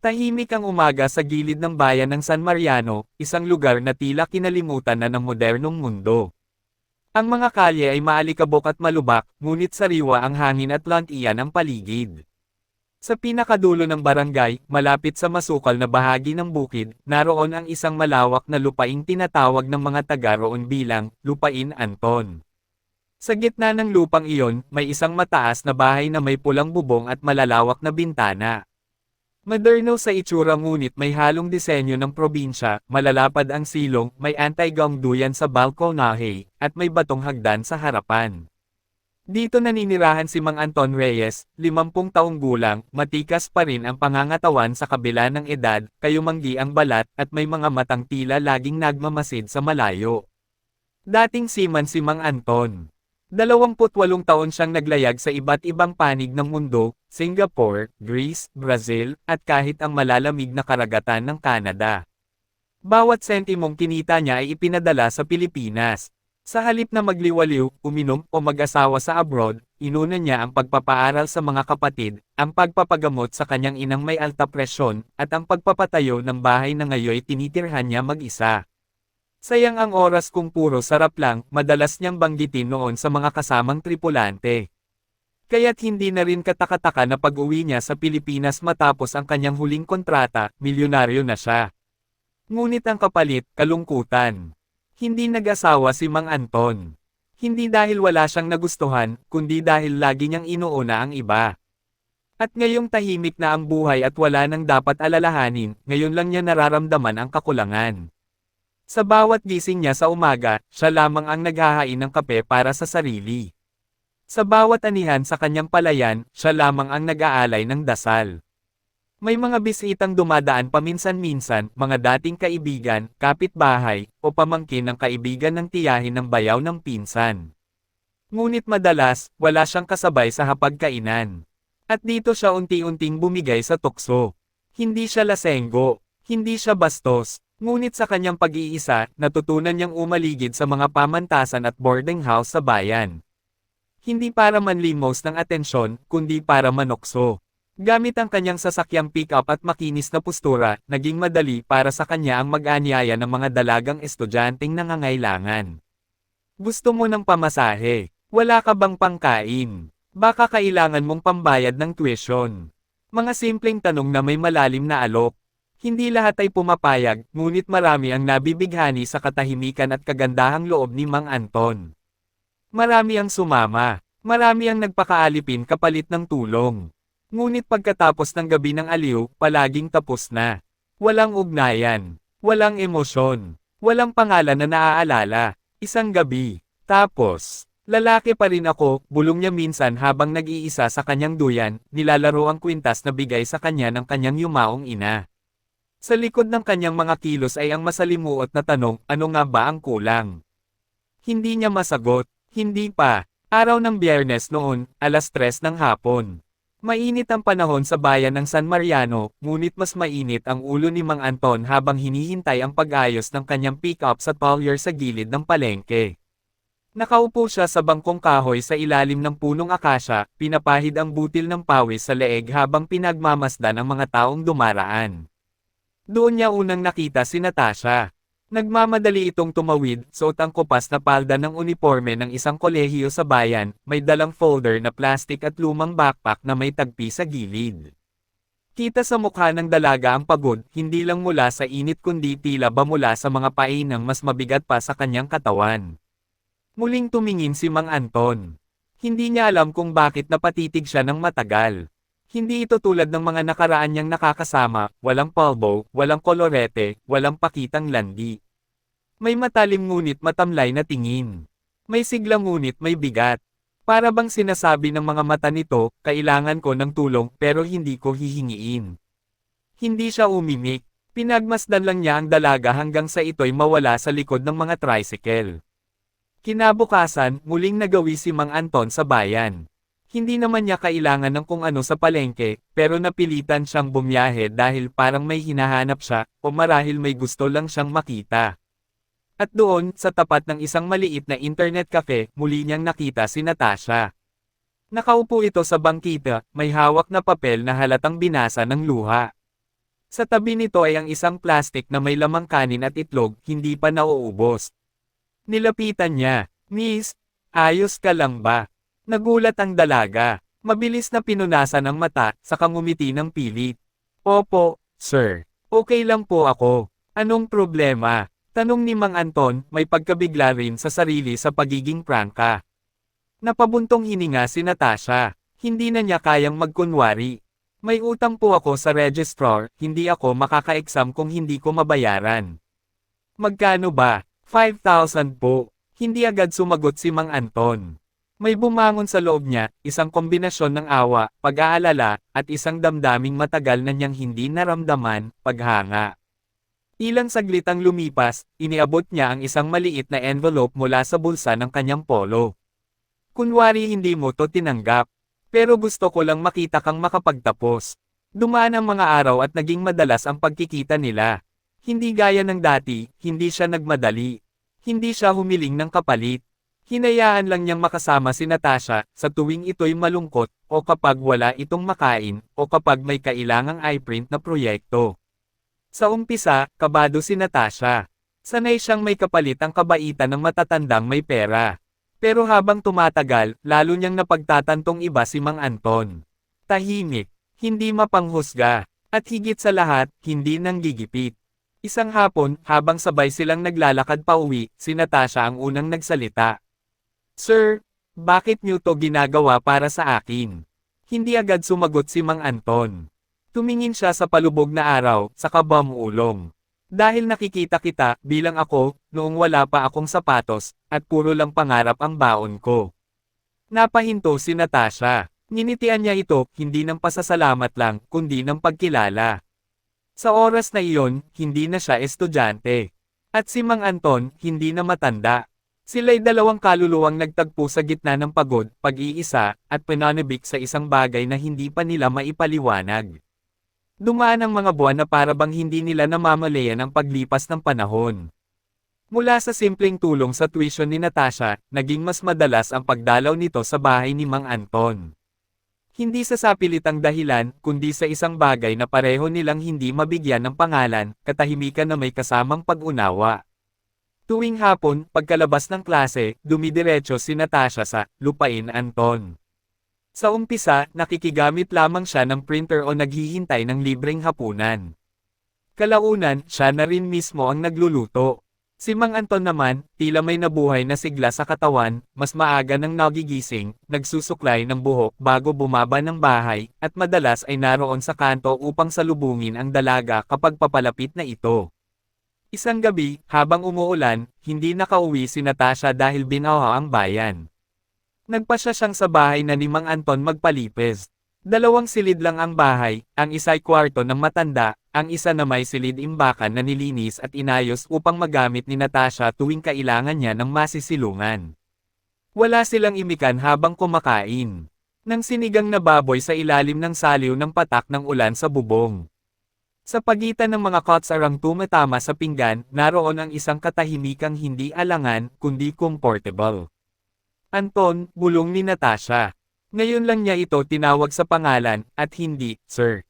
Tahimik ang umaga sa gilid ng bayan ng San Mariano, isang lugar na tila kinalimutan na ng modernong mundo. Ang mga kalye ay maalikabok at malubak, ngunit sariwa ang hangin at lantian ang paligid. Sa pinakadulo ng barangay, malapit sa masukal na bahagi ng bukid, naroon ang isang malawak na lupaing tinatawag ng mga taga roon bilang Lupain Anton. Sa gitna ng lupang iyon, may isang mataas na bahay na may pulang bubong at malalawak na bintana. Moderno sa itsura ngunit may halong disenyo ng probinsya, malalapad ang silong, may anti-gong duyan sa balkonahe, at may batong hagdan sa harapan. Dito naninirahan si Mang Anton Reyes, 50 taong gulang, matikas pa rin ang pangangatawan sa kabila ng edad, kayumanggi ang balat, at may mga matang tila laging nagmamasid sa malayo. Dating seaman si Mang Anton. 28 taon siyang naglayag sa iba't ibang panig ng mundo, Singapore, Greece, Brazil, at kahit ang malalamig na karagatan ng Canada. Bawat sentimong kinita niya ay ipinadala sa Pilipinas. Sa halip na magliwaliw, uminom o mag-asawa sa abroad, inuna niya ang pagpapaaral sa mga kapatid, ang pagpapagamot sa kanyang inang may alta presyon, at ang pagpapatayo ng bahay na ngayoy tinitirhan niya mag-isa. Sayang ang oras kung puro sarap lang, madalas niyang banggitin noon sa mga kasamang tripulante. Kaya't hindi na rin katakataka na pag-uwi niya sa Pilipinas matapos ang kanyang huling kontrata, milyonaryo na siya. Ngunit ang kapalit, kalungkutan. Hindi nag-asawa si Mang Anton. Hindi dahil wala siyang nagustuhan, kundi dahil lagi niyang inuuna ang iba. At ngayong tahimik na ang buhay at wala nang dapat alalahanin, ngayon lang niya nararamdaman ang kakulangan. Sa bawat gising niya sa umaga, siya lamang ang naghahain ng kape para sa sarili. Sa bawat anihan sa kanyang palayan, siya lamang ang nag-aalay ng dasal. May mga bisitang dumadaan paminsan-minsan, mga dating kaibigan, kapitbahay, o pamangkin ng kaibigan ng tiyahin ng bayaw ng pinsan. Ngunit madalas, wala siyang kasabay sa hapagkainan. At dito siya unti-unting bumigay sa tukso. Hindi siya lasenggo, hindi siya bastos. Ngunit sa kanyang pag-iisa, natutunan niyang umaligid sa mga pamantasan at boarding house sa bayan. Hindi para manlimos ng atensyon, kundi para manokso. Gamit ang kanyang sasakyang pick-up at makinis na postura, naging madali para sa kanya ang mag-anyaya ng mga dalagang estudyanteng nangangailangan. Gusto mo ng pamasahe? Wala ka bang pangkain? Baka kailangan mong pambayad ng tuition? Mga simpleng tanong na may malalim na alok. Hindi lahat ay pumapayag, ngunit marami ang nabibighani sa katahimikan at kagandahang loob ni Mang Anton. Marami ang sumama, marami ang nagpakaalipin kapalit ng tulong. Ngunit pagkatapos ng gabi ng aliw, palaging tapos na. Walang ugnayan, walang emosyon, walang pangalan na naaalala. Isang gabi, tapos, lalaki pa rin ako, bulong niya minsan habang nag-iisa sa kanyang duyan, nilalaro ang kwintas na bigay sa kanya ng kanyang yumaong ina. Sa likod ng kanyang mga kilos ay ang masalimuot na tanong, ano nga ba ang kulang? Hindi niya masagot, hindi pa. Araw ng Biyernes noon, 3:00 ng hapon. Mainit ang panahon sa bayan ng San Mariano, ngunit mas mainit ang ulo ni Mang Anton habang hinihintay ang pag-ayos ng kanyang pick-up sa tolyer sa gilid ng palengke. Nakaupo siya sa bangkong kahoy sa ilalim ng punong akasya, pinapahid ang butil ng pawis sa leeg habang pinagmamasdan ang mga taong dumaraan. Doon niya unang nakita si Natasha. Nagmamadali itong tumawid, suot ang kupas na palda ng uniforme ng isang kolehiyo sa bayan, may dalang folder na plastik at lumang backpack na may tagpi sa gilid. Kita sa mukha ng dalaga ang pagod, hindi lang mula sa init kundi tila ba mula sa mga painang mas mabigat pa sa kanyang katawan. Muling tumingin si Mang Anton. Hindi niya alam kung bakit napatitig siya ng matagal. Hindi ito tulad ng mga nakaraan niyang nakakasama, walang palbo, walang kolorete, walang pakitang landi. May matalim ngunit matamlay na tingin. May sigla ngunit may bigat. Para bang sinasabi ng mga mata nito, kailangan ko ng tulong pero hindi ko hihingiin. Hindi siya umimik. Pinagmasdan lang niya ang dalaga hanggang sa ito'y mawala sa likod ng mga tricycle. Kinabukasan, muling nagawi si Mang Anton sa bayan. Hindi naman niya kailangan ng kung ano sa palengke, pero napilitan siyang bumiyahe dahil parang may hinahanap siya, o marahil may gusto lang siyang makita. At doon, sa tapat ng isang maliit na internet cafe, muli niyang nakita si Natasha. Nakaupo ito sa bangkita, may hawak na papel na halatang binasa ng luha. Sa tabi nito ay ang isang plastic na may lamang kanin at itlog, hindi pa nauubos. Nilapitan niya, "Miss, ayos ka lang ba?" Nagulat ang dalaga. Mabilis na pinunasan ang mata, saka ngumiti ng pilit. "Opo, sir. Okay lang po ako. Anong problema?" Tanong ni Mang Anton, may pagkabigla rin sa sarili sa pagiging prangka. Napabuntong hininga si Natasha. Hindi na niya kayang magkunwari. "May utang po ako sa registrar, hindi ako makaka-exam kung hindi ko mabayaran." "Magkano ba?" "5,000 po." Hindi agad sumagot si Mang Anton. May bumangon sa loob niya, isang kombinasyon ng awa, pag-aalala, at isang damdaming matagal na niyang hindi naramdaman, paghanga. Ilang saglit ang lumipas, iniabot niya ang isang maliit na envelope mula sa bulsa ng kanyang polo. "Kunwari hindi mo to tinanggap. Pero gusto ko lang makita kang makapagtapos." Dumaan ang mga araw at naging madalas ang pagkikita nila. Hindi gaya ng dati, hindi siya nagmadali. Hindi siya humiling ng kapalit. Hinayaan lang niyang makasama si Natasha, sa tuwing ito'y malungkot, o kapag wala itong makain, o kapag may kailangang iPrint na proyekto. Sa umpisa, kabado si Natasha. Sanay siyang may kapalit ang kabaitan ng matatandang may pera. Pero habang tumatagal, lalo niyang napagtatantong iba si Mang Anton. Tahimik, hindi mapanghusga, at higit sa lahat, hindi nanggigipit. Isang hapon, habang sabay silang naglalakad pauwi, si Natasha ang unang nagsalita. "Sir, bakit niyo to ginagawa para sa akin?" Hindi agad sumagot si Mang Anton. Tumingin siya sa palubog na araw, saka bumulong. "Dahil nakikita kita, bilang ako, noong wala pa akong sapatos, at puro lang pangarap ang baon ko." Napahinto si Natasha. Ninitian niya ito, hindi ng pasasalamat lang, kundi ng pagkilala. Sa oras na iyon, hindi na siya estudyante. At si Mang Anton, hindi na matanda. Sila'y dalawang kaluluwang nagtagpo sa gitna ng pagod, pag-iisa, at pananabik sa isang bagay na hindi pa nila maipaliwanag. Dumaan ang mga buwan na para bang hindi nila namamalayan ang paglipas ng panahon. Mula sa simpleng tulong sa tuition ni Natasha, naging mas madalas ang pagdalaw nito sa bahay ni Mang Anton. Hindi sa sapilitang dahilan, kundi sa isang bagay na pareho nilang hindi mabigyan ng pangalan, katahimikan na may kasamang pag-unawa. Tuwing hapon, pagkalabas ng klase, dumidiretso si Natasha sa "Lupain Anton." Sa umpisa, nakikigamit lamang siya ng printer o naghihintay ng libreng hapunan. Kalaunan, siya na rin mismo ang nagluluto. Si Mang Anton naman, tila may nabuhay na sigla sa katawan, mas maaga nang nagigising, nagsusuklay ng buhok bago bumaba ng bahay, at madalas ay naroon sa kanto upang salubungin ang dalaga kapag papalapit na ito. Isang gabi, habang umuulan, hindi nakauwi si Natasha dahil binaha ang bayan. Nagpasya siyang sa bahay na ni Mang Anton magpalipis. Dalawang silid lang ang bahay, ang isa'y kwarto ng matanda, ang isa na may silid-imbakan na nilinis at inayos upang magamit ni Natasha tuwing kailangan niya ng masisilungan. Wala silang imikan habang kumakain ng sinigang na baboy sa ilalim ng saliw ng patak ng ulan sa bubong. Sa pagitan ng mga kotsarang tumatama sa pinggan, naroon ang isang katahimikang hindi alangan, kundi comfortable. "Anton," bulong ni Natasha. Ngayon lang niya ito tinawag sa pangalan, at hindi, "Sir."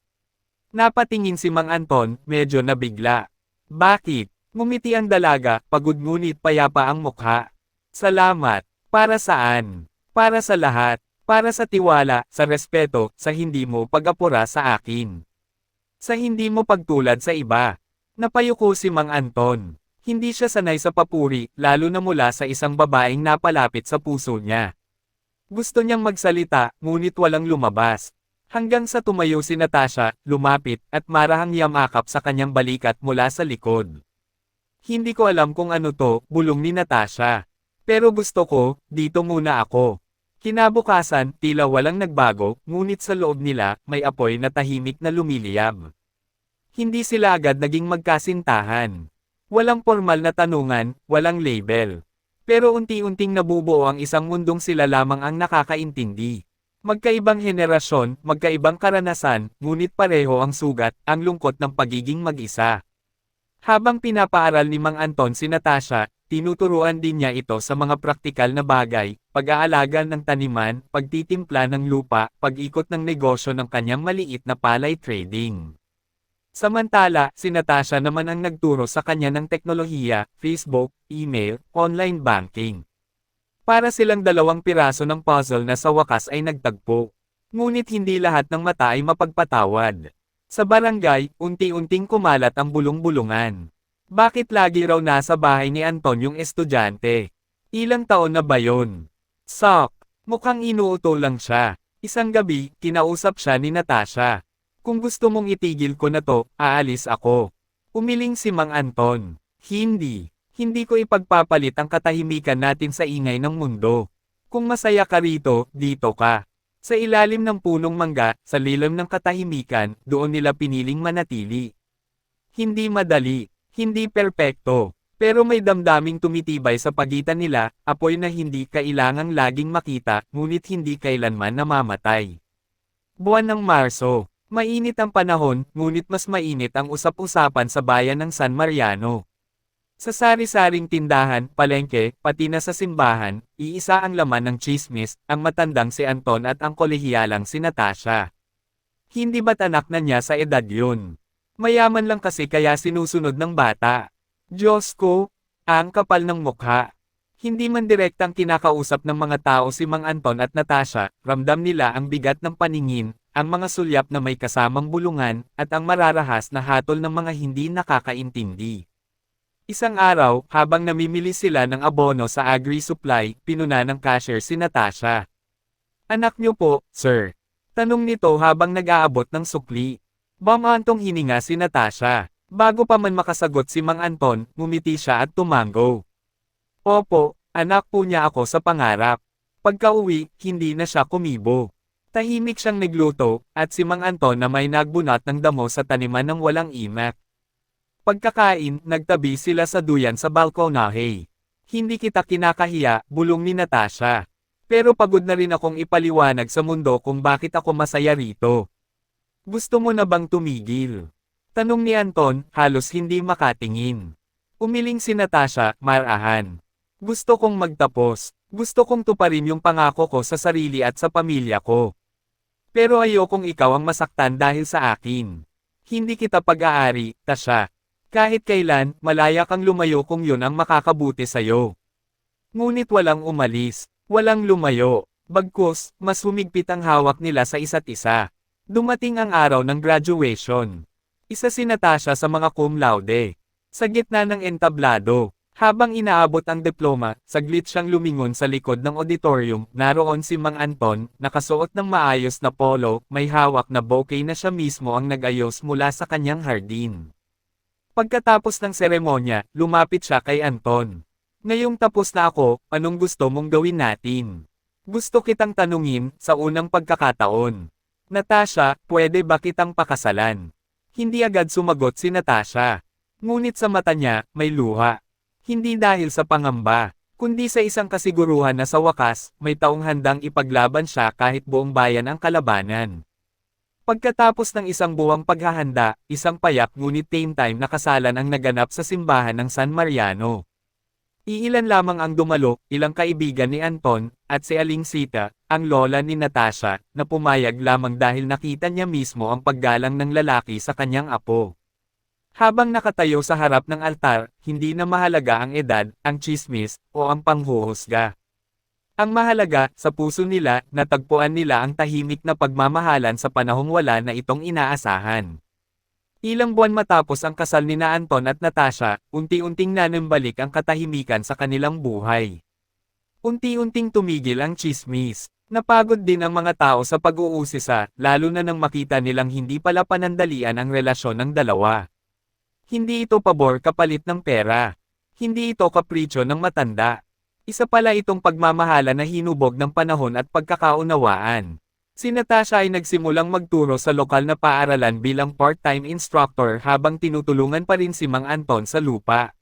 Napatingin si Mang Anton, medyo nabigla. "Bakit?" Ngumiti ang dalaga, pagod ngunit payapa ang mukha. "Salamat." "Para saan?" "Para sa lahat. Para sa tiwala, sa respeto, sa hindi mo pag-apura sa akin. Sa hindi mo pagtulad sa iba." Napayuko si Mang Anton. Hindi siya sanay sa papuri, lalo na mula sa isang babaeng napalapit sa puso niya. Gusto niyang magsalita, ngunit walang lumabas. Hanggang sa tumayo si Natasha, lumapit, at marahang yamakap sa kanyang balikat mula sa likod. "Hindi ko alam kung ano to," bulong ni Natasha. "Pero gusto ko, dito muna ako." Kinabukasan, tila walang nagbago, ngunit sa loob nila, may apoy na tahimik na lumiliyab. Hindi sila agad naging magkasintahan. Walang formal na tanungan, walang label. Pero unti-unting nabubuo ang isang mundong sila lamang ang nakakaintindi. Magkaibang henerasyon, magkaibang karanasan, ngunit pareho ang sugat, ang lungkot ng pagiging mag-isa. Habang pinapaaral ni Mang Anton si Natasha, tinuturuan din niya ito sa mga praktikal na bagay, pag-aalaga ng taniman, pagtitimpla ng lupa, pag-ikot ng negosyo ng kanyang maliit na palay trading. Samantala, si Natasha naman ang nagturo sa kanya ng teknolohiya, Facebook, email, online banking. Para silang dalawang piraso ng puzzle na sa wakas ay nagtagpo. Ngunit hindi lahat ng mata ay mapagpatawad. Sa barangay, unti-unting kumalat ang bulong-bulungan. Bakit lagi raw nasa bahay ni Anton yung estudyante? Ilang taon na ba yun? Sok, mukhang inuuto lang siya. Isang gabi, kinausap siya ni Natasha. Kung gusto mong itigil ko na to, aalis ako. Umiling si Mang Anton. Hindi. Hindi ko ipagpapalit ang katahimikan natin sa ingay ng mundo. Kung masaya ka rito, dito ka. Sa ilalim ng punong mangga, sa lilim ng katahimikan, doon nila piniling manatili. Hindi madali, hindi perpekto, pero may damdaming tumitibay sa pagitan nila, apoy na hindi kailangang laging makita, ngunit hindi kailanman namamatay. Buwan ng Marso. Mainit ang panahon, ngunit mas mainit ang usap-usapan sa bayan ng San Mariano. Sa sari-saring tindahan, palengke, pati na sa simbahan, iisa ang laman ng tsismis, ang matandang si Anton at ang kolehiyalang si Natasha. Hindi ba't anak na niya sa edad yun? Mayaman lang kasi kaya sinusunod ng bata. Diyos ko, ang kapal ng mukha. Hindi man direktang kinakausap ng mga tao si Mang Anton at Natasha, ramdam nila ang bigat ng paningin, ang mga sulyap na may kasamang bulungan, at ang mararahas na hatol ng mga hindi nakakaintindi. Isang araw, habang namimili sila ng abono sa agri-supply, pinuna ng cashier si Natasha. Anak niyo po, sir. Tanong nito habang nag-aabot ng sukli. Bamantong hininga si Natasha. Bago pa man makasagot si Mang Anton, ngumiti siya at tumango. Opo, anak po niya ako sa pangarap. Pagka-uwi, hindi na siya kumibo. Tahimik siyang nagluto, at si Mang Anton na may nagbunat ng damo sa taniman ng walang imak. Pagkakain, nagtabi sila sa duyan sa balkonahe. Hindi kita kinakahiya, bulong ni Natasha. Pero pagod na rin akong ipaliwanag sa mundo kung bakit ako masaya rito. Gusto mo na bang tumigil? Tanong ni Anton, halos hindi makatingin. Umiling si Natasha, marahan. Gusto kong magtapos. Gusto kong tuparin yung pangako ko sa sarili at sa pamilya ko. Pero ayokong ikaw ang masaktan dahil sa akin. Hindi kita pag-aari, Tasha. Kahit kailan, malaya kang lumayo kung yun ang makakabuti sa'yo. Ngunit walang umalis, walang lumayo. Bagkus, mas humigpit ang hawak nila sa isa't isa. Dumating ang araw ng graduation. Isa si Natasha sa mga cum laude. Sa gitna ng entablado. Habang inaabot ang diploma, saglit siyang lumingon sa likod ng auditorium, naroon si Mang Anton, nakasuot ng maayos na polo, may hawak na bouquet na siya mismo ang nag-ayos mula sa kanyang hardin. Pagkatapos ng seremonya, lumapit siya kay Anton. Ngayong tapos na ako, anong gusto mong gawin natin? Gusto kitang tanungin, sa unang pagkakataon. Natasha, pwede ba kitang pakasalan? Hindi agad sumagot si Natasha. Ngunit sa mata niya, may luha. Hindi dahil sa pangamba, kundi sa isang kasiguruhan na sa wakas, may taong handang ipaglaban siya kahit buong bayan ang kalabanan. Pagkatapos ng isang buwang paghahanda, isang payak ngunit tame time na kasalan ang naganap sa simbahan ng San Mariano. Iilan lamang ang dumalo, ilang kaibigan ni Anton, at si Aling Sita, ang lola ni Natasha, na pumayag lamang dahil nakita niya mismo ang paggalang ng lalaki sa kanyang apo. Habang nakatayo sa harap ng altar, hindi na mahalaga ang edad, ang tsismis, o ang panghuhusga. Ang mahalaga, sa puso nila, natagpuan nila ang tahimik na pagmamahalan sa panahong wala na itong inaasahan. Ilang buwan matapos ang kasal ni na Anton at Natasha, unti-unting nanambalik ang katahimikan sa kanilang buhay. Unti-unting tumigil ang tsismis. Napagod din ang mga tao sa pag-uusisa, lalo na nang makita nilang hindi pala panandalian ang relasyon ng dalawa. Hindi ito pabor kapalit ng pera. Hindi ito kapritsyo ng matanda. Isa pala itong pagmamahala na hinubog ng panahon at pagkakaunawaan. Si Natasha ay nagsimulang magturo sa lokal na paaralan bilang part-time instructor habang tinutulungan pa rin si Mang Anton sa lupa.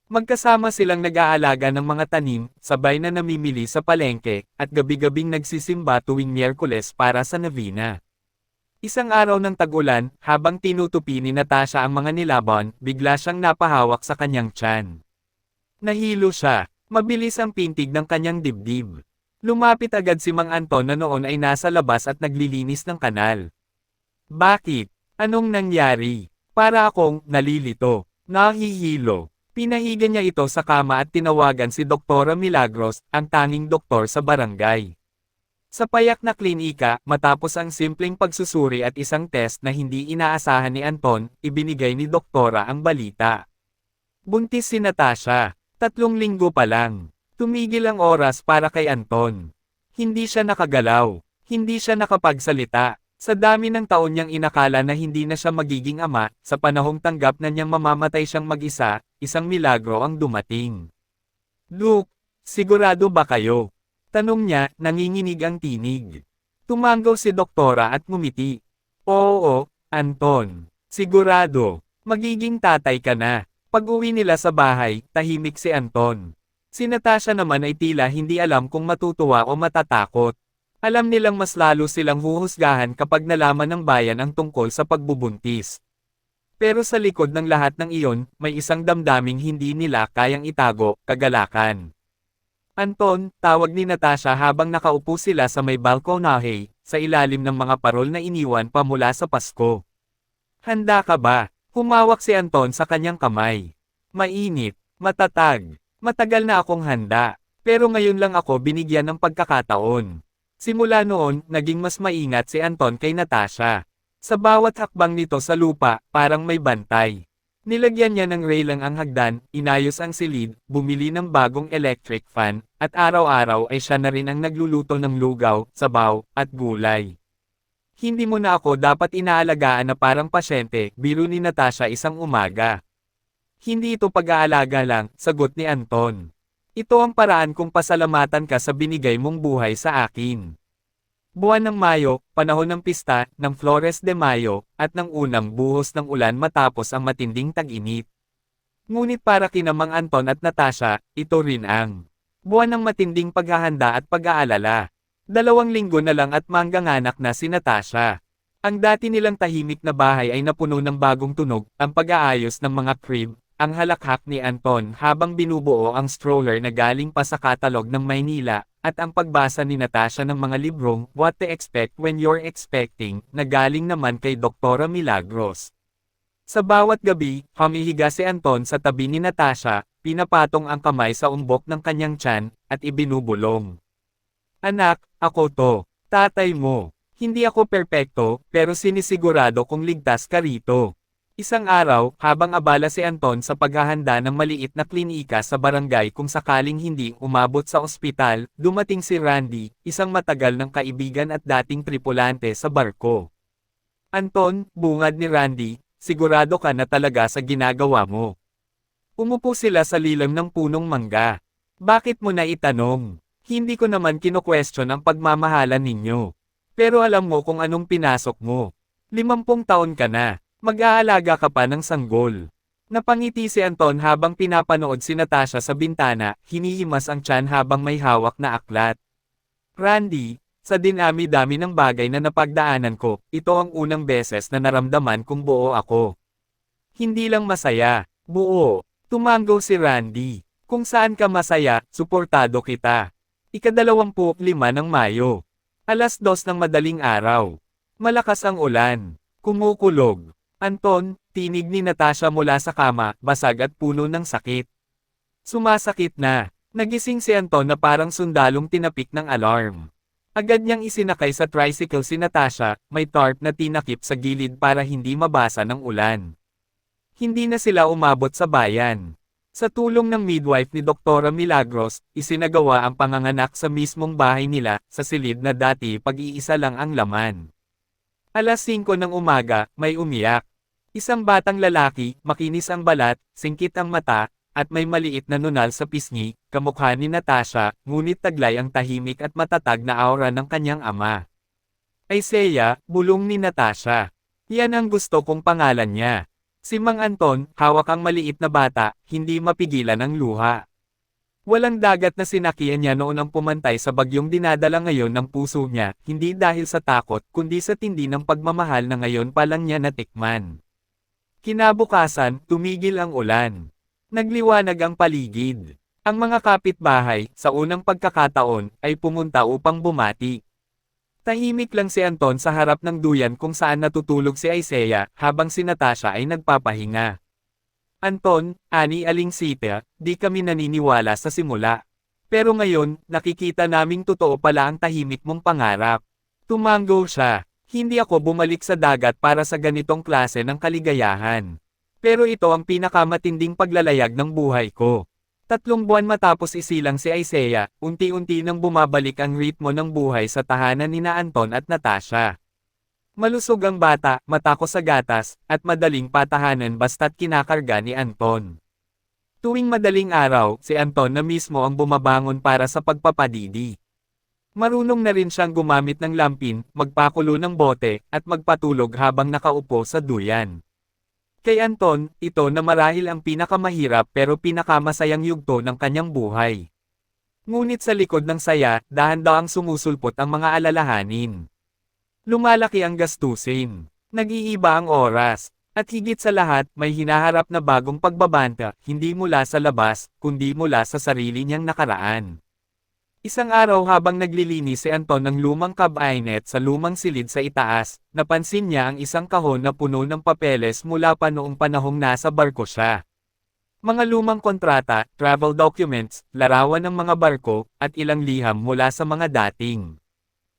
Magkasama silang nag-aalaga ng mga tanim, sabay na namimili sa palengke, at gabi-gabing nagsisimba tuwing Miyerkules para sa Novena. Isang araw ng tag-ulan, habang tinutupi ni Natasha ang mga nilaban, bigla siyang napahawak sa kanyang tiyan. Nahilo siya. Mabilis ang pintig ng kanyang dibdib. Lumapit agad si Mang Anton na noon ay nasa labas at naglilinis ng kanal. Bakit? Anong nangyari? Para akong nalilito, nahihilo. Pinahiga niya ito sa kama at tinawagan si Doktora Milagros, ang tanging doktor sa barangay. Sa payak na klinika, matapos ang simpleng pagsusuri at isang test na hindi inaasahan ni Anton, ibinigay ni Doktora ang balita. Buntis si Natasha. 3 linggo pa lang. Tumigil ang oras para kay Anton. Hindi siya nakagalaw. Hindi siya nakapagsalita. Sa dami ng taon niyang inakala na hindi na siya magiging ama, sa panahong tanggap na niyang mamamatay siyang mag-isa, isang milagro ang dumating. Luke, sigurado ba kayo? Tanong niya, nanginginig ang tinig. Tumanggaw si Doktora at ngumiti. Oo, Anton. Sigurado. Magiging tatay ka na. Pag-uwi nila sa bahay, tahimik si Anton. Si Natasha naman ay tila hindi alam kung matutuwa o matatakot. Alam nilang mas lalo silang huhusgahan kapag nalaman ng bayan ang tungkol sa pagbubuntis. Pero sa likod ng lahat ng iyon, may isang damdaming hindi nila kayang itago, kagalakan. Anton, tawag ni Natasha habang nakaupo sila sa may balkonahe, sa ilalim ng mga parol na iniwan pa mula sa Pasko. Handa ka ba? Humawak si Anton sa kanyang kamay. Mainit, matatag. Matagal na akong handa, pero ngayon lang ako binigyan ng pagkakataon. Simula noon, naging mas maingat si Anton kay Natasha. Sa bawat hakbang nito sa lupa, parang may bantay. Nilagyan niya ng railing ang hagdan, inayos ang silid, bumili ng bagong electric fan, at araw-araw ay siya na rin ang nagluluto ng lugaw, sabaw, at gulay. Hindi mo na ako dapat inaalagaan na parang pasyente, biro ni Natasha isang umaga. Hindi ito pag-aalaga lang, sagot ni Anton. Ito ang paraan kong pasalamatan ka sa binigay mong buhay sa akin. Buwan ng Mayo, panahon ng pista, ng Flores de Mayo, at ng unang buhos ng ulan matapos ang matinding tag-init. Ngunit para kina Mang Anton at Natasha, ito rin ang buwan ng matinding paghahanda at pag-aalala. 2 linggo na lang at mangganganak na si Natasha. Ang dati nilang tahimik na bahay ay napuno ng bagong tunog, ang pag-aayos ng mga crib, ang halakhak ni Anton habang binubuo ang stroller na galing pa sa katalog ng Maynila, at ang pagbasa ni Natasha ng mga librong What to Expect When You're Expecting, na galing naman kay Doktora Milagros. Sa bawat gabi, humihiga si Anton sa tabi ni Natasha, pinapatong ang kamay sa umbok ng kanyang tiyan, at ibinubulong. Anak, ako to. Tatay mo. Hindi ako perpekto, pero sinisigurado kong ligtas ka rito. Isang araw, habang abala si Anton sa paghahanda ng maliit na klinika sa barangay kung sakaling hindi umabot sa ospital, dumating si Randy, isang matagal ng kaibigan at dating tripulante sa barko. Anton, bungad ni Randy, sigurado ka na talaga sa ginagawa mo. Umupo sila sa lilam ng punong mangga. Bakit mo na itanong? Hindi ko naman kino-question ang pagmamahalan ninyo. Pero alam mo kung anong pinasok mo. 50 taon ka na. Mag-aalaga ka pa ng sanggol. Napangiti si Anton habang pinapanood si Natasha sa bintana, hinihimas ang tiyan habang may hawak na aklat. Randy, sa dinami-dami ng bagay na napagdaanan ko, ito ang unang beses na naramdaman kong buo ako. Hindi lang masaya, buo. Tumanggaw si Randy. Kung saan ka masaya, suportado kita. Ika-25 ng Mayo. 2:00 ng madaling araw. Malakas ang ulan. Kumukulog. Anton, tinig ni Natasha mula sa kama, basag at puno ng sakit. Sumasakit na. Nagising si Anton na parang sundalong tinapik ng alarm. Agad niyang isinakay sa tricycle si Natasha, may tarp na tinakip sa gilid para hindi mabasa ng ulan. Hindi na sila umabot sa bayan. Sa tulong ng midwife ni Doktora Milagros, isinagawa ang panganganak sa mismong bahay nila, sa silid na dati pag-iisa lang ang laman. 5:00 ng umaga, may umiyak. Isang batang lalaki, makinis ang balat, singkit ang mata, at may maliit na nunal sa pisngi, kamukha ni Natasha, ngunit taglay ang tahimik at matatag na aura ng kanyang ama. Isaiah, bulong ni Natasha. Yan ang gusto kong pangalan niya. Si Mang Anton, hawak ang maliit na bata, hindi mapigilan ang luha. Walang dagat na sinakihan niya noon ang pumantay sa bagyong dinadala ngayon ng puso niya, hindi dahil sa takot, kundi sa tindi ng pagmamahal na ngayon pa lang niya natikman. Kinabukasan, tumigil ang ulan. Nagliwanag ang paligid. Ang mga kapitbahay, sa unang pagkakataon, ay pumunta upang bumati. Tahimik lang si Anton sa harap ng duyan kung saan natutulog si Isaiah habang si Natasha ay nagpapahinga. Anton, ani aling sita, di kami naniniwala sa simula. Pero ngayon, nakikita naming totoo pala ang tahimik mong pangarap. Tumango siya. Hindi ako bumalik sa dagat para sa ganitong klase ng kaligayahan. Pero ito ang pinakamatinding paglalayag ng buhay ko. 3 buwan matapos isilang si Isaiah, unti-unti nang bumabalik ang ritmo ng buhay sa tahanan nina Anton at Natasha. Malusog ang bata, matako sa gatas, at madaling patahanan basta't kinakarga ni Anton. Tuwing madaling araw, si Anton na mismo ang bumabangon para sa pagpapadidi. Marunong na rin siyang gumamit ng lampin, magpakulo ng bote, at magpatulog habang nakaupo sa duyan. Kay Anton, ito na marahil ang pinakamahirap pero pinakamasayang yugto ng kanyang buhay. Ngunit sa likod ng saya, dahan-dahang sumusulpot ang mga alalahanin. Lumalaki ang gastusin. Nag-iiba ang oras. At higit sa lahat, may hinaharap na bagong pagbabanta, hindi mula sa labas, kundi mula sa sarili niyang nakaraan. Isang araw habang naglilinis si Anton ng lumang cabinet sa lumang silid sa itaas, napansin niya ang isang kahon na puno ng papeles mula pa noong panahong nasa barko siya. Mga lumang kontrata, travel documents, larawan ng mga barko, at ilang liham mula sa mga dating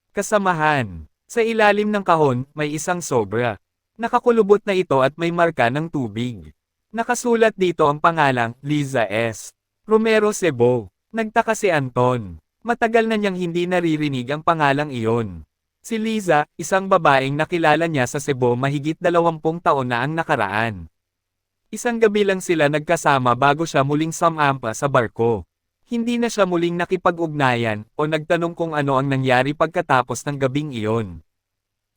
kasamahan. Sa ilalim ng kahon, may isang sobra. Nakakulubot na ito at may marka ng tubig. Nakasulat dito ang pangalang, Liza S. Romero Cebu. Nagtaka si Anton. Matagal na niyang hindi naririnig ang pangalang iyon. Si Liza, isang babaeng nakilala niya sa Cebu mahigit 20 taon na ang nakaraan. Isang gabi lang sila nagkasama bago siya muling sumampa sa barko. Hindi na siya muling nakipag-ugnayan, o nagtanong kung ano ang nangyari pagkatapos ng gabing iyon.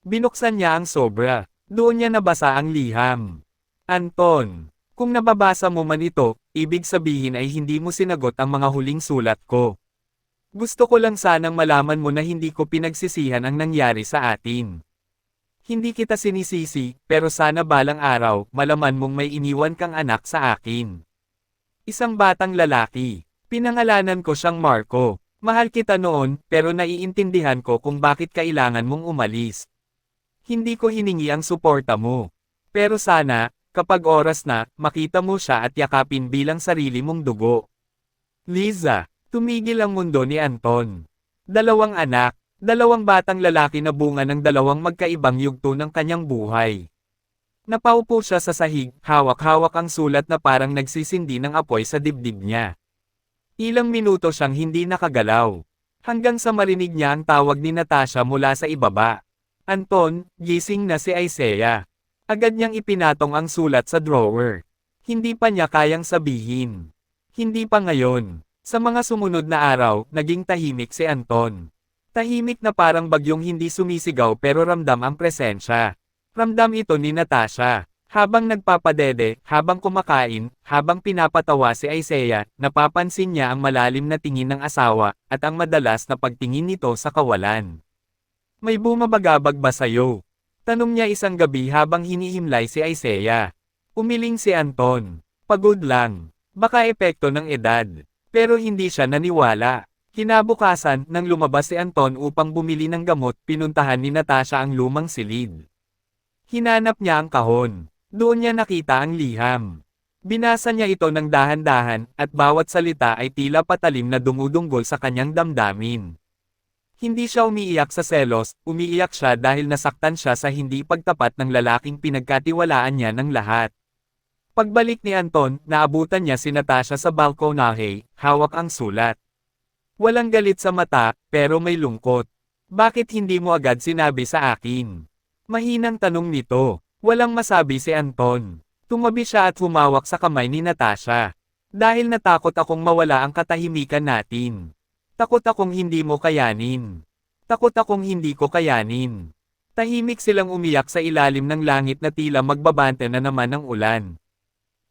Binuksan niya ang sobra. Doon niya nabasa ang liham. Anton, kung nababasa mo man ito, ibig sabihin ay hindi mo sinagot ang mga huling sulat ko. Gusto ko lang sanang malaman mo na hindi ko pinagsisihan ang nangyari sa atin. Hindi kita sinisisi, pero sana balang araw, malaman mong may iniwan kang anak sa akin. Isang batang lalaki. Pinangalanan ko siyang Marco. Mahal kita noon, pero naiintindihan ko kung bakit kailangan mong umalis. Hindi ko hiningi ang suporta mo. Pero sana, kapag oras na, makita mo siya at yakapin bilang sarili mong dugo. Liza, tumigil ang mundo ni Anton. 2 anak, 2 batang lalaki na bunga ng 2 magkaibang yugto ng kanyang buhay. Napaupo siya sa sahig, hawak-hawak ang sulat na parang nagsisindi ng apoy sa dibdib niya. Ilang minuto siyang hindi nakagalaw. Hanggang sa marinig niya ang tawag ni Natasha mula sa ibaba. Anton, gising na si Isaiah. Agad niyang ipinatong ang sulat sa drawer. Hindi pa niya kayang sabihin. Hindi pa ngayon. Sa mga sumunod na araw, naging tahimik si Anton. Tahimik na parang bagyong hindi sumisigaw pero ramdam ang presensya. Ramdam ito ni Natasha. Habang nagpapadede, habang kumakain, habang pinapatawa si Isaiah, napapansin niya ang malalim na tingin ng asawa, at ang madalas na pagtingin nito sa kawalan. May bumabagabag ba sa'yo? Tanong niya isang gabi habang hinihimlay si Isaiah. Umiling si Anton. Pagod lang. Baka epekto ng edad. Pero hindi siya naniwala. Kinabukasan, nang lumabas si Anton upang bumili ng gamot, pinuntahan ni Natasha ang lumang silid. Hinanap niya ang kahon. Doon niya nakita ang liham. Binasa niya ito ng dahan-dahan, at bawat salita ay tila patalim na dumudunggol sa kanyang damdamin. Hindi siya umiiyak sa selos, umiiyak siya dahil nasaktan siya sa hindi pagtapat ng lalaking pinagkatiwalaan niya ng lahat. Pagbalik ni Anton, naabutan niya si Natasha sa balkonahe, hawak ang sulat. Walang galit sa mata, pero may lungkot. Bakit hindi mo agad sinabi sa akin? Mahinang tanong nito. Walang masabi si Anton. Tumabi siya at humawak sa kamay ni Natasha. Dahil natakot akong mawala ang katahimikan natin. Takot akong hindi mo kayanin. Takot akong hindi ko kayanin. Tahimik silang umiyak sa ilalim ng langit na tila magbabante na naman ng ulan.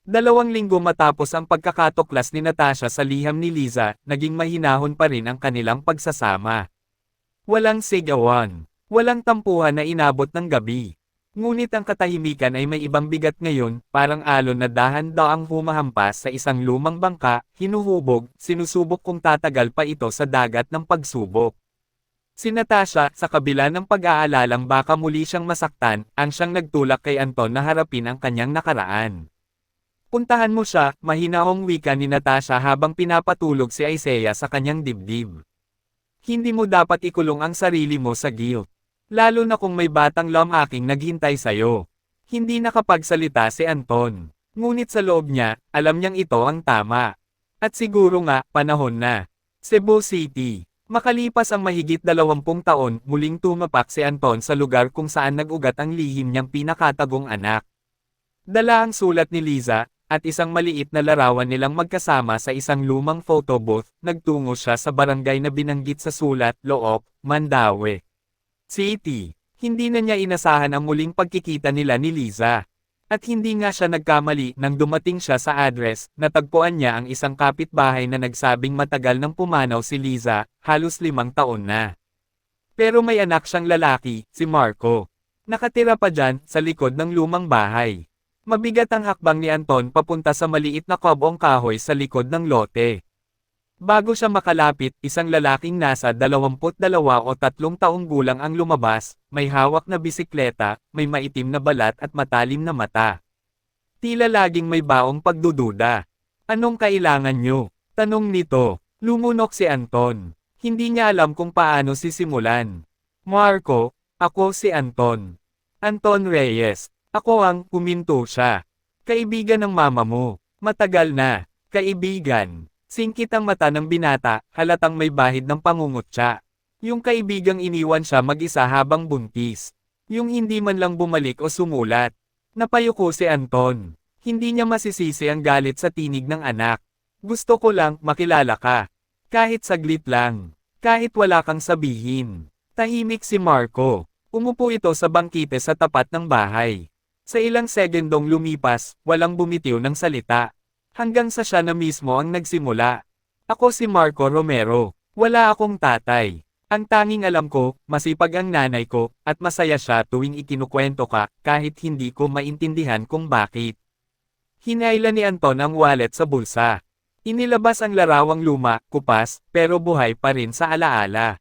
2 linggo matapos ang pagkakatuklas ni Natasha sa liham ni Liza, naging mahinahon pa rin ang kanilang pagsasama. Walang sigawan. Walang tampuhan na inabot ng gabi. Ngunit ang katahimikan ay may ibang bigat ngayon, parang alon na dahan-daang humahampas sa isang lumang bangka, hinuhubog, sinusubok kung tatagal pa ito sa dagat ng pagsubok. Si Natasha, sa kabila ng pag-aalalang baka muli siyang masaktan, ang siyang nagtulak kay Anton na harapin ang kanyang nakaraan. Puntahan mo siya, mahinahong wika ni Natasha habang pinapatulog si Isaiah sa kanyang dibdib. Hindi mo dapat ikulong ang sarili mo sa guilt. Lalo na kung may batang lamaking naghintay sa'yo. Hindi nakapagsalita si Anton. Ngunit sa loob niya, alam niyang ito ang tama. At siguro nga, panahon na. Cebu City. Makalipas ang mahigit 20 taon, muling tumapak si Anton sa lugar kung saan nag-ugat ang lihim niyang pinakatagong anak. Dala ang sulat ni Liza, at isang maliit na larawan nilang magkasama sa isang lumang photo booth, nagtungo siya sa barangay na binanggit sa sulat, Loob, Mandaue City. Hindi na niya inasahan ang muling pagkikita nila ni Liza. At hindi nga siya nagkamali nang dumating siya sa address, natagpuan niya ang isang kapitbahay na nagsabing matagal nang pumanaw si Liza, halos 5 taon na. Pero may anak siyang lalaki, si Marco. Nakatira pa dyan, sa likod ng lumang bahay. Mabigat ang hakbang ni Anton papunta sa maliit na kabong kahoy sa likod ng lote. Bago siya makalapit, isang lalaking nasa 22 o 3 taong gulang ang lumabas, may hawak na bisikleta, may maitim na balat at matalim na mata. Tila laging may baong pagdududa. Anong kailangan nyo? Tanong nito. Lumunok si Anton. Hindi niya alam kung paano sisimulan. Marco, ako si Anton. Anton Reyes. Ako ang, huminto siya. Kaibigan ng mama mo. Matagal na. Kaibigan. Singkit ang mata ng binata, halatang may bahid ng pangungutya. Yung kaibigang iniwan siya mag-isa habang buntis. Yung hindi man lang bumalik o sumulat. Napayuko si Anton. Hindi niya masisisi ang galit sa tinig ng anak. Gusto ko lang makilala ka. Kahit saglit lang. Kahit wala kang sabihin. Tahimik si Marco. Umupo ito sa bangkite sa tapat ng bahay. Sa ilang segundong lumipas, walang bumitiw ng salita. Hanggang sa siya na mismo ang nagsimula. Ako si Marco Romero. Wala akong tatay. Ang tanging alam ko, masipag ang nanay ko, at masaya siya tuwing ikinukwento ka, kahit hindi ko maintindihan kung bakit. Hinailan ni Anton ang wallet sa bulsa. Inilabas ang larawang luma, kupas, pero buhay pa rin sa alaala.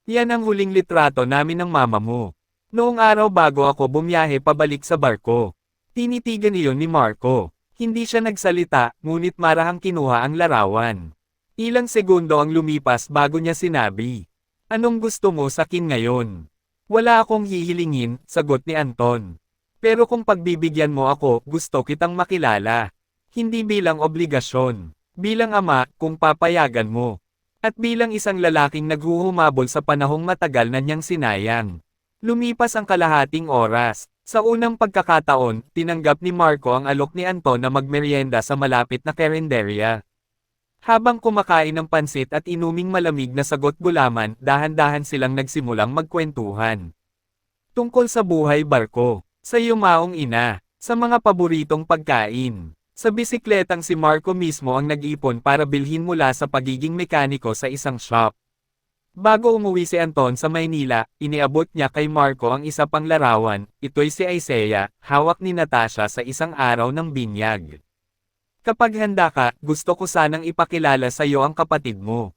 Yan ang huling litrato namin ng mama mo. Noong araw bago ako bumiyahe pabalik sa barko. Tinitigan iyon ni Marco. Hindi siya nagsalita, ngunit marahang kinuha ang larawan. Ilang segundo ang lumipas bago niya sinabi. Anong gusto mo sa akin ngayon? Wala akong hihilingin, sagot ni Anton. Pero kung pagbibigyan mo ako, gusto kitang makilala. Hindi bilang obligasyon. Bilang ama, kung papayagan mo. At bilang isang lalaking naghuhumabol sa panahong matagal na niyang sinayang. Lumipas ang kalahating oras. Sa unang pagkakataon, tinanggap ni Marco ang alok ni Anton na magmeryenda sa malapit na karinderya. Habang kumakain ng pansit at inuming malamig na sagot gulaman, dahan-dahan silang nagsimulang magkwentuhan. Tungkol sa buhay barko, sa yumaong ina, sa mga paboritong pagkain. Sa bisikletang si Marco mismo ang nag-ipon para bilhin mula sa pagiging mekaniko sa isang shop. Bago umuwi si Anton sa Maynila, iniabot niya kay Marco ang isa pang larawan, ito'y si Isaiah, hawak ni Natasha sa isang araw ng binyag. Kapag handa ka, gusto ko sanang ipakilala sa iyo ang kapatid mo.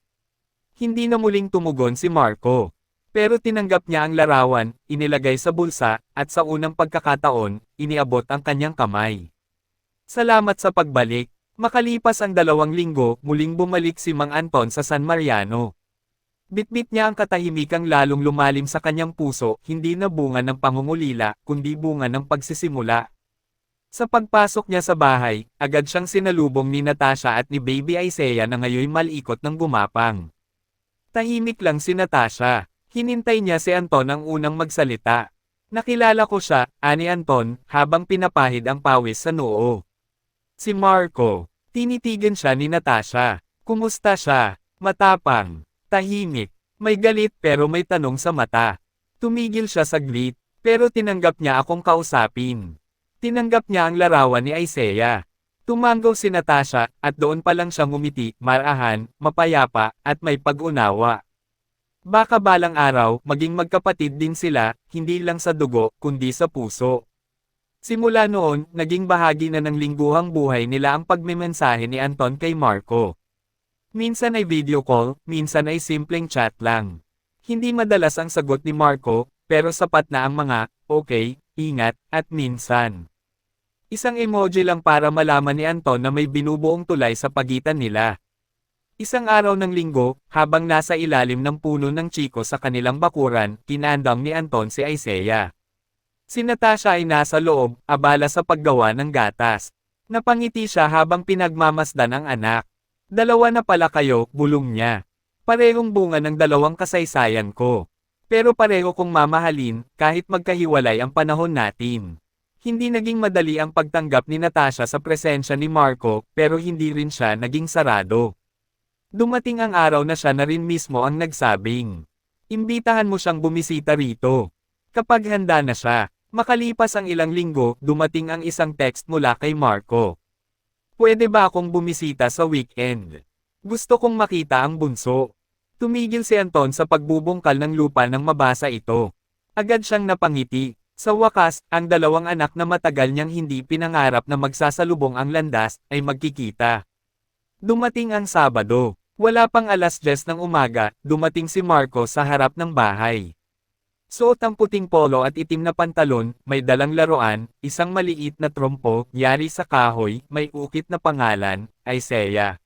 Hindi na muling tumugon si Marco. Pero tinanggap niya ang larawan, inilagay sa bulsa, at sa unang pagkakataon, iniabot ang kanyang kamay. Salamat sa pagbalik. Makalipas ang 2 linggo, muling bumalik si Mang Anton sa San Mariano. Bitbit niya ang katahimikang lalong lumalim sa kanyang puso, hindi na bunga ng pangungulila, kundi bunga ng pagsisimula. Sa pagpasok niya sa bahay, agad siyang sinalubong ni Natasha at ni Baby Isaiah na ngayoy malikot ng gumapang. Tahimik lang si Natasha. Hinintay niya si Anton ang unang magsalita. Nakilala ko siya, ani Anton, habang pinapahid ang pawis sa noo. Si Marco. Tinitigan siya ni Natasha. Kumusta siya? Matapang. Tahimik. May galit pero may tanong sa mata. Tumigil siya saglit, pero tinanggap niya akong kausapin. Tinanggap niya ang larawan ni Isaiah. Tumanggaw si Natasha, at doon pa lang siya ngumiti, marahan, mapayapa, at may pag-unawa. Baka balang araw, maging magkapatid din sila, hindi lang sa dugo, kundi sa puso. Simula noon, naging bahagi na ng lingguhang buhay nila ang pagmemensahe ni Anton kay Marco. Minsan ay video call, minsan ay simpleng chat lang. Hindi madalas ang sagot ni Marco, pero sapat na ang mga, okay, ingat, at minsan. Isang emoji lang para malaman ni Anton na may binubuong tulay sa pagitan nila. Isang araw ng linggo, habang nasa ilalim ng puno ng chiko sa kanilang bakuran, kinandam ni Anton si Isaiah. Si Natasha ay nasa loob, abala sa paggawa ng gatas. Napangiti siya habang pinagmamasdan ang anak. Dalawa na pala kayo, bulong niya. Parehong bunga ng dalawang kasaysayan ko. Pero pareho kong mamahalin, kahit magkahiwalay ang panahon natin. Hindi naging madali ang pagtanggap ni Natasha sa presensya ni Marco, pero hindi rin siya naging sarado. Dumating ang araw na siya na rin mismo ang nagsabing, imbitahan mo siyang bumisita rito. Kapag handa na siya, makalipas ang ilang linggo, dumating ang isang text mula kay Marco. Pwede ba akong bumisita sa weekend? Gusto kong makita ang bunso. Tumigil si Anton sa pagbubungkal ng lupa nang mabasa ito. Agad siyang napangiti. Sa wakas, ang dalawang anak na matagal niyang hindi pinangarap na magsasalubong ang landas, ay magkikita. Dumating ang Sabado. Wala pang 10:00 ng umaga, dumating si Marco sa harap ng bahay. Suot ang puting polo at itim na pantalon, may dalang laruan, isang maliit na trompo, yari sa kahoy, may ukit na pangalan, Isaiah.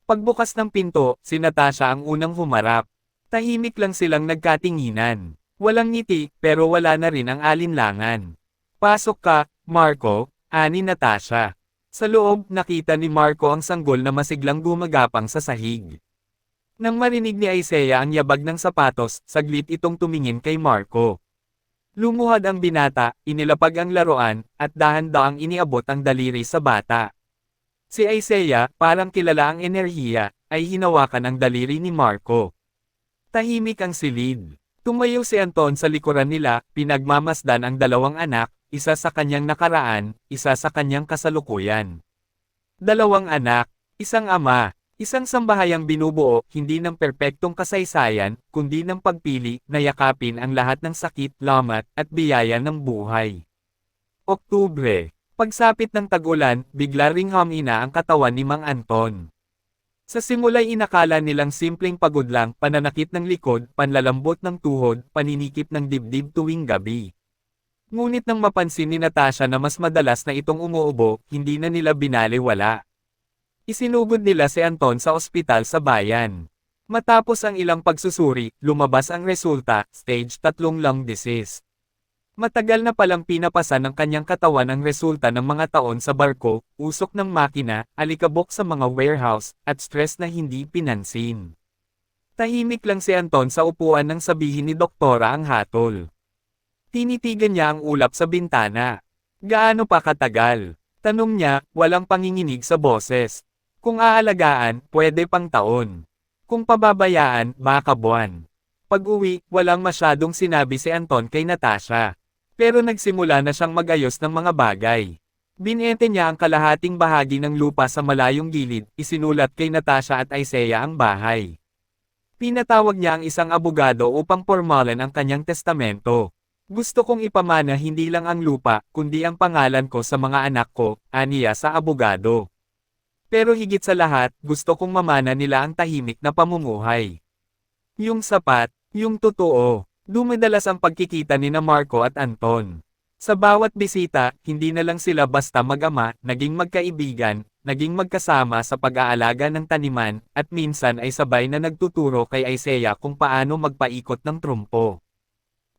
Pagbukas ng pinto, si Natasha ang unang humarap. Tahimik lang silang nagkatinginan. Walang ngiti, pero wala na rin ang alinlangan. Pasok ka, Marco, ani Natasha. Sa loob, nakita ni Marco ang sanggol na masiglang gumagapang sa sahig. Nang marinig ni Isaiah ang yabag ng sapatos, saglit itong tumingin kay Marco. Lumuhad ang binata, inilapag ang laruan, at dahan-daang iniabot ang daliri sa bata. Si Isaiah, parang kilala ang enerhiya, ay hinawakan ang daliri ni Marco. Tahimik ang silid. Tumayo si Anton sa likuran nila, pinagmamasdan ang dalawang anak, isa sa kanyang nakaraan, isa sa kanyang kasalukuyan. Dalawang anak, isang ama, isang sambahayang binubuo, hindi ng perpektong kasaysayan, kundi ng pagpili na yakapin ang lahat ng sakit, lamat, at biyaya ng buhay. Oktubre. Pagsapit ng tag-ulan, bigla ring humina ang katawan ni Mang Anton. Sa simula'y inakala nilang simpleng pagod lang, pananakit ng likod, panlalambot ng tuhod, paninikip ng dibdib tuwing gabi. Ngunit nang mapansin ni Natasha na mas madalas na itong umuubo, hindi na nila binaliwala. Isinugod nila si Anton sa ospital sa bayan. Matapos ang ilang pagsusuri, lumabas ang resulta, stage 3 lung disease. Matagal na palang pinapasa ng kanyang katawan ang resulta ng mga taon sa barko, usok ng makina, alikabok sa mga warehouse, at stress na hindi pinansin. Tahimik lang si Anton sa upuan nang sabihin ni Doktora ang hatol. Tinitigan niya ang ulap sa bintana. Gaano pa katagal? Tanong niya, walang panginginig sa boses. Kung aalagaan, pwede pang taon. Kung pababayaan, baka buwan. Pag-uwi, walang masyadong sinabi si Anton kay Natasha. Pero nagsimula na siyang mag-ayos ng mga bagay. Binente niya ang kalahating bahagi ng lupa sa malayong gilid, isinulat kay Natasha at Isaiah ang bahay. Pinatawag niya ang isang abogado upang pormalan ang kanyang testamento. Gusto kong ipamana hindi lang ang lupa, kundi ang pangalan ko sa mga anak ko, aniya sa abogado. Pero higit sa lahat, gusto kong mamana nila ang tahimik na pamumuhay. Yung sapat, yung totoo. Dumadalas ang pagkikita ni na Marco at Anton. Sa bawat bisita, hindi na lang sila basta mag-ama, naging magkaibigan, naging magkasama sa pag-aalaga ng taniman, at minsan ay sabay na nagtuturo kay Isaiah kung paano magpaikot ng trumpo.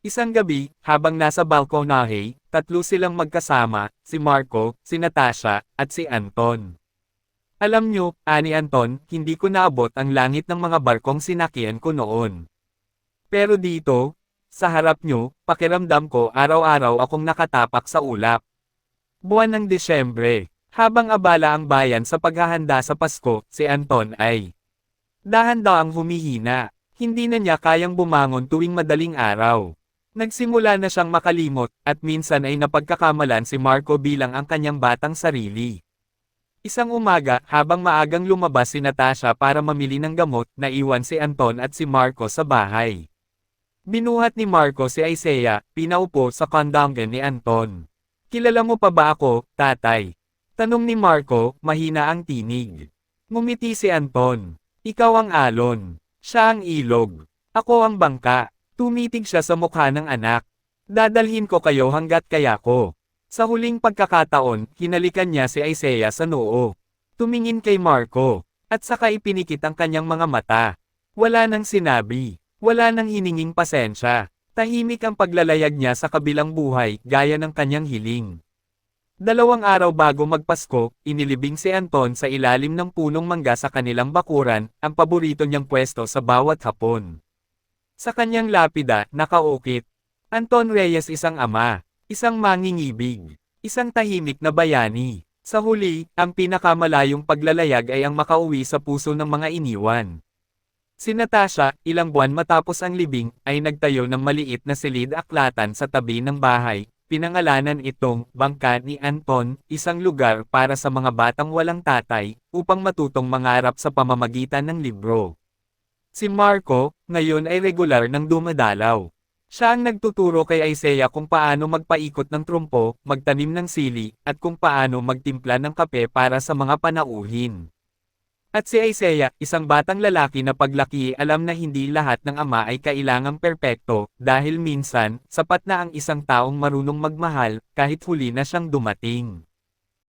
Isang gabi, habang nasa balkonahe, tatlo silang magkasama, si Marco, si Natasha, at si Anton. Alam nyo, ani Anton, hindi ko naabot ang langit ng mga barkong sinakyan ko noon. Pero dito, sa harap nyo, pakiramdam ko araw-araw akong nakatapak sa ulap. Buwan ng Disyembre, habang abala ang bayan sa paghahanda sa Pasko, si Anton ay dahan-daang humihina. Hindi na niya kayang bumangon tuwing madaling araw. Nagsimula na siyang makalimot, at minsan ay napagkakamalan si Marco bilang ang kanyang batang sarili. Isang umaga, habang maagang lumabas si Natasha para mamili ng gamot, naiwan si Anton at si Marco sa bahay. Binuhat ni Marco si Isaiah, pinaupo sa kandanggan ni Anton. Kilala mo pa ba ako, tatay? Tanong ni Marco, mahina ang tinig. Ngumiti si Anton. Ikaw ang alon. Siya ang ilog. Ako ang bangka. Tumitig siya sa mukha ng anak. Dadalhin ko kayo hanggat kaya ko. Sa huling pagkakataon, hinalikan niya si Isaiah sa noo. Tumingin kay Marco, at saka ipinikit ang kanyang mga mata. Wala nang sinabi. Wala nang hininging pasensya. Tahimik ang paglalayag niya sa kabilang buhay, gaya ng kanyang hiling. 2 araw bago magpasko, inilibing si Anton sa ilalim ng punong mangga sa kanilang bakuran, ang paborito niyang pwesto sa bawat hapon. Sa kanyang lapida, nakaukit. Anton Reyes, isang ama, isang mangingibig, isang tahimik na bayani. Sa huli, ang pinakamalayong paglalayag ay ang makauwi sa puso ng mga iniwan. Si Natasha, ilang buwan matapos ang libing, ay nagtayo ng maliit na silid-aklatan sa tabi ng bahay. Pinangalanan itong Bangka ni Anton, isang lugar para sa mga batang walang tatay, upang matutong mangarap sa pamamagitan ng libro. Si Marco, ngayon ay regular nang dumadalaw. Siya ang nagtuturo kay Isaiah kung paano magpaikot ng trumpo, magtanim ng sili, at kung paano magtimpla ng kape para sa mga panauhin. At si Isaiah, isang batang lalaki na paglaki alam na hindi lahat ng ama ay kailangang perpekto, dahil minsan, sapat na ang isang taong marunong magmahal, kahit huli na siyang dumating.